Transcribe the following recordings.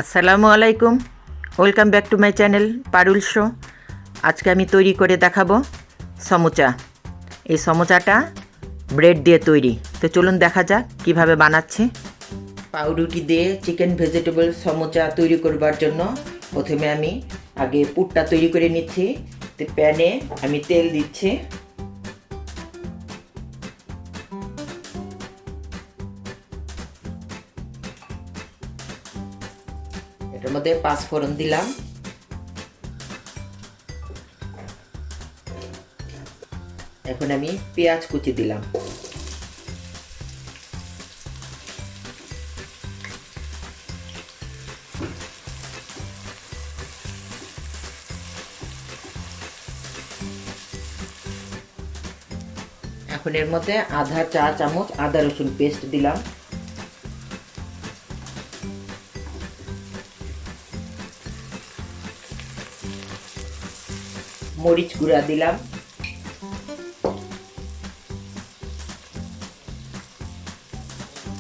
আসসালামু আলাইকুম, welcome back to my channel Parul show. আজকে আমি তৈরি করে দেখাবো সমুচা। এই সমুচাটা ব্রেড দিয়ে তৈরি। তো চলুন দেখা যাক কিভাবে বানাচ্ছি। পাউরুটি দিয়ে চিকেন ভেজিটেবল সমুচা তৈরি করবার জন্য প্রথমে আমি আগে পুরটা তৈরি করে নিচ্ছি। তো প্যানে আমি তেল দিচ্ছি। এটার মধ্যে 5 ফোড়ন দিলাম। এখন আমি পেঁয়াজ কুচি দিলাম। এখন এর মধ্যে আধা চা চামচ আদা রসুন পেস্ট দিলাম। মরিচ গুঁড়া দিলাম।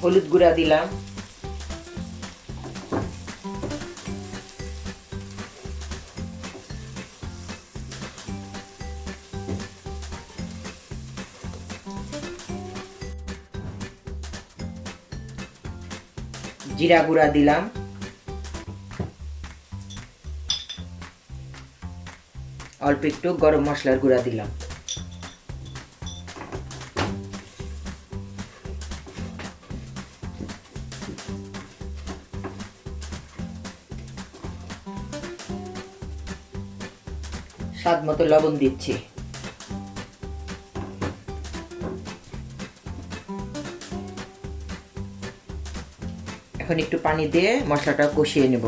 হলুদ গুঁড়া দিলাম। জিরা গুঁড়া দিলাম। অল্প একটু গরম মশলার গুঁড়া দিলাম। স্বাদ মতো লবণ দিচ্ছি। এখন একটু পানি দিয়ে মশলাটা কষিয়ে নেব।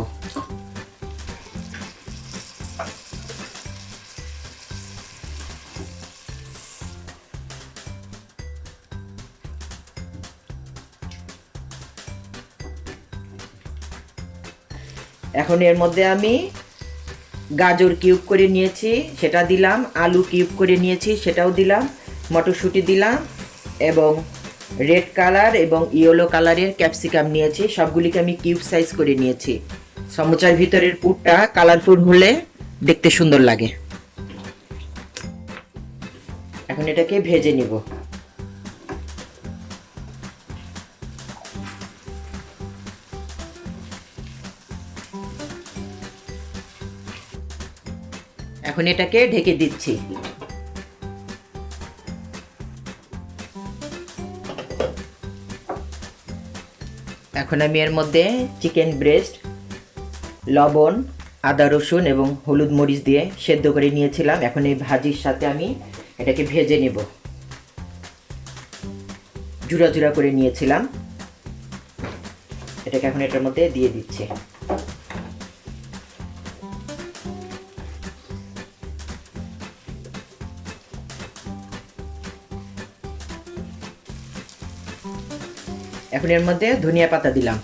এখন এর মধ্যে আমি গাজর কিউব করে নিয়েছি, সেটা দিলাম। আলু কিউব করে নিয়েছি, সেটাও দিলাম। মটরশুঁটি দিলাম এবং রেড কালার এবং ইয়েলো কালারের ক্যাপসিকাম নিয়েছি। সবগুলিকে আমি কিউব সাইজ করে নিয়েছি। সমুচার ভিতরের পুরটা কালারফুল হলে দেখতে সুন্দর লাগে। এখন এটাকে ভেজে নিব। এখন এটাকে ঢেকে দিচ্ছি। এখন আমি এর মধ্যে চিকেন ব্রেস্ট, লবণ, আদা রসুন এবং হলুদ মরিচ দিয়ে সেদ্ধ করে নিয়েছিলাম। এখন এই ভাজির সাথে আমি এটাকে ভেজে নেব। জুড়া জুড়া করে নিয়েছিলাম, এটাকে এখন এটার মধ্যে দিয়ে দিচ্ছি। এখন এর মধ্যে ধনিয়া পাতা দিলাম,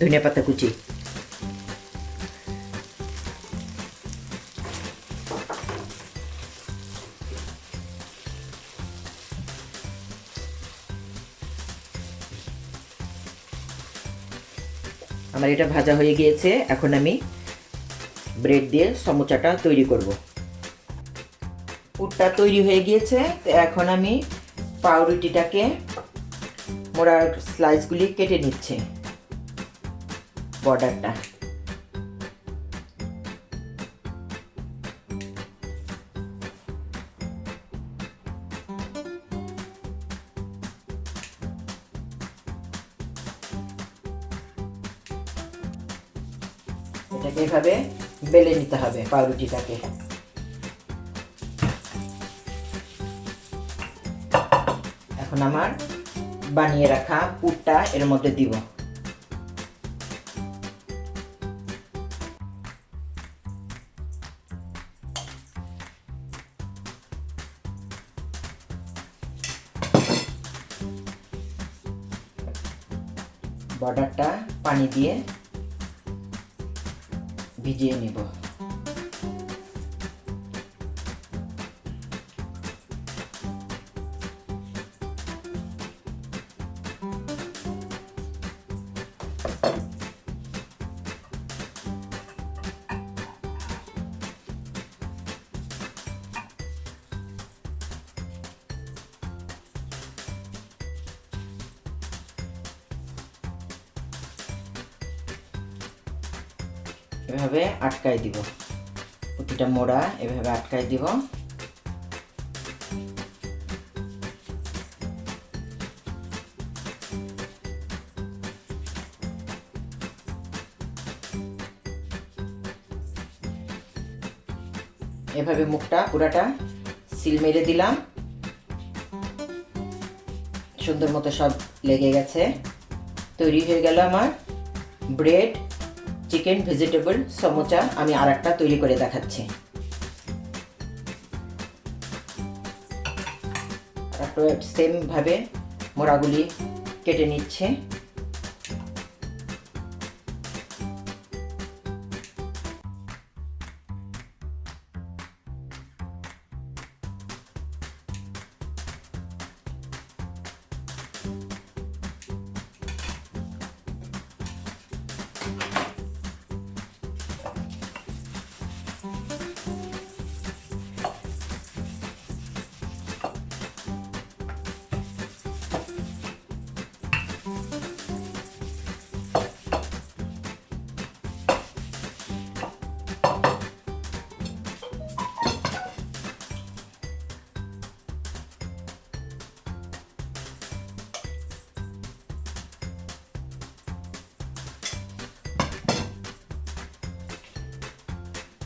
ধনিয়া পাতা কুচি। আমার এটা ভাজা হয়ে গিয়েছে। এখন আমি ব্রেড দিয়ে সমুচাটা তৈরি করব। পুরটা তৈরি হয়ে গিয়েছে। তো এখন আমি পাউরুটিটাকে মোড়া স্লাইসগুলি কেটে নিচ্ছি। বর্ডারটা এটাকে এভাবে বেলে নিতে হবে পাউরুটিটাকে। এখন আমার বানিয়ে রাখা পুরটা এর মধ্যে দিব। বর্ডারটা পানি দিয়ে ভিজিয়ে নিব। এভাবে আটকাই দিব, প্রতিটা মোড়া এভাবে আটকাই দিব। এভাবে মুখটা পুরাটা সিল মেরে দিলাম, সুন্দর মতো সব লেগে গেছে। তৈরি হয়ে গেল আমার ব্রেড চিকেন ভেজিটেবল সমোচা। আমি আরেকটা তৈরি করে দেখাচ্ছি। সেম ভাবে মোড়াগুলি কেটে নিচ্ছে।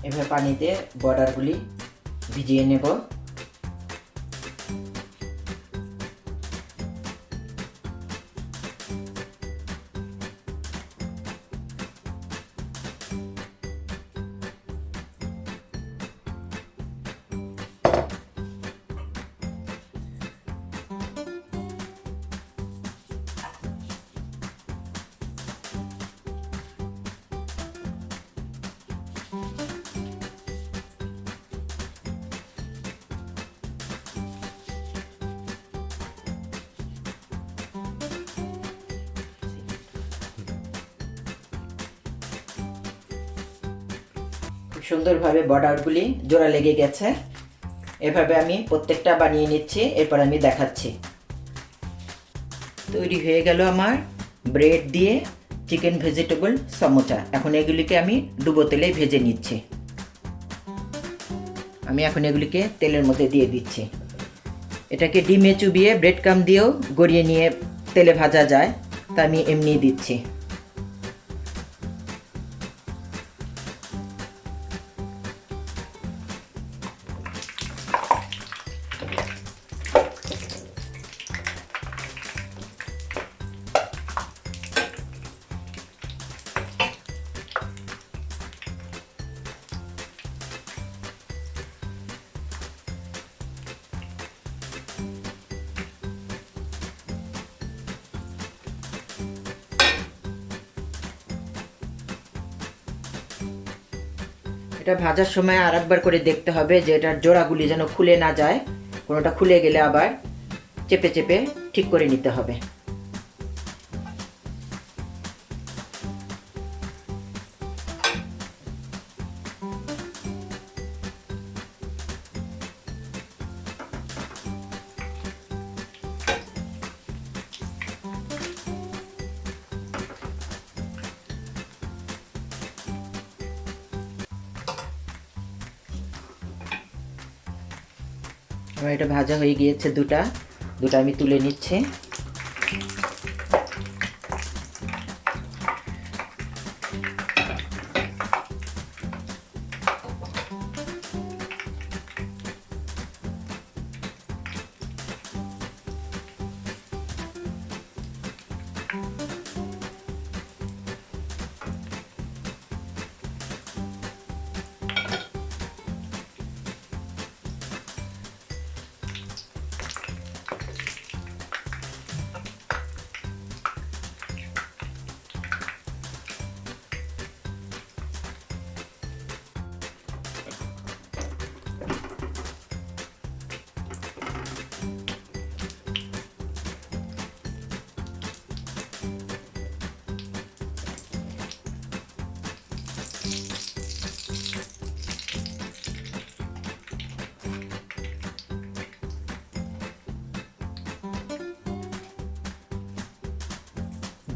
এভাবে পানিতে বর্ডারগুলি ভিজিয়ে নেব। সুন্দরভাবে বর্ডারগুলি জোড়া লেগে গেছে। এভাবে আমি প্রত্যেকটা বানিয়ে নিচ্ছি, এরপর আমি দেখাচ্ছি। তৈরি হয়ে গেল আমার ব্রেড দিয়ে চিকেন ভেজিটেবল সমোচা। এখন এগুলিকে আমি ডুবো তেলে ভেজে নিচ্ছি। আমি এখন এগুলিকে তেলের মধ্যে দিয়ে দিচ্ছি। এটাকে ডিমে চুবিয়ে ব্রেড ক্রাম্ব দিয়েও গড়িয়ে নিয়ে তেলে ভাজা যায়, তা আমি এমনি দিচ্ছি। এটা ভাজার সময় আরেকবার করে দেখতে হবে যে এটার জোড়াগুলি যেন খুলে না যায়। কোনোটা খুলে গেলে আবার চেপে চেপে ঠিক করে নিতে হবে। আমার এটা ভাজা হয়ে গিয়েছে, দুটা আমি তুলে নিচ্ছি।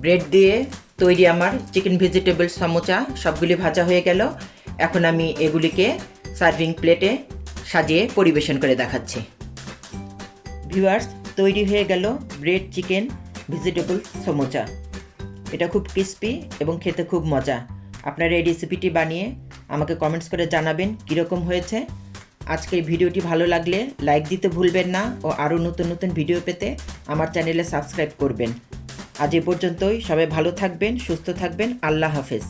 ব্রেড দিয়ে তৈরি আমার চিকেন ভেজিটেবল সমোচা সবগুলি ভাজা হয়ে গেল। এখন আমি এগুলিকে সার্ভিং প্লেটে সাজিয়ে পরিবেশন করে দেখাচ্ছি। ভিউয়ার্স, তৈরি হয়ে গেল ব্রেড চিকেন ভেজিটেবল সমোচা। এটা খুব ক্রিস্পি এবং খেতে খুব মজা। আপনারা এই রেসিপিটি বানিয়ে আমাকে কমেন্টস করে জানাবেন কীরকম হয়েছে। আজকের ভিডিওটি ভালো লাগলে লাইক দিতে ভুলবেন না ও আরও নতুন নতুন ভিডিও পেতে আমার চ্যানেলে সাবস্ক্রাইব করবেন। আজ এ পর্যন্তই। সবাই ভালো থাকবেন, সুস্থ থাকবেন। আল্লাহ হাফেজ।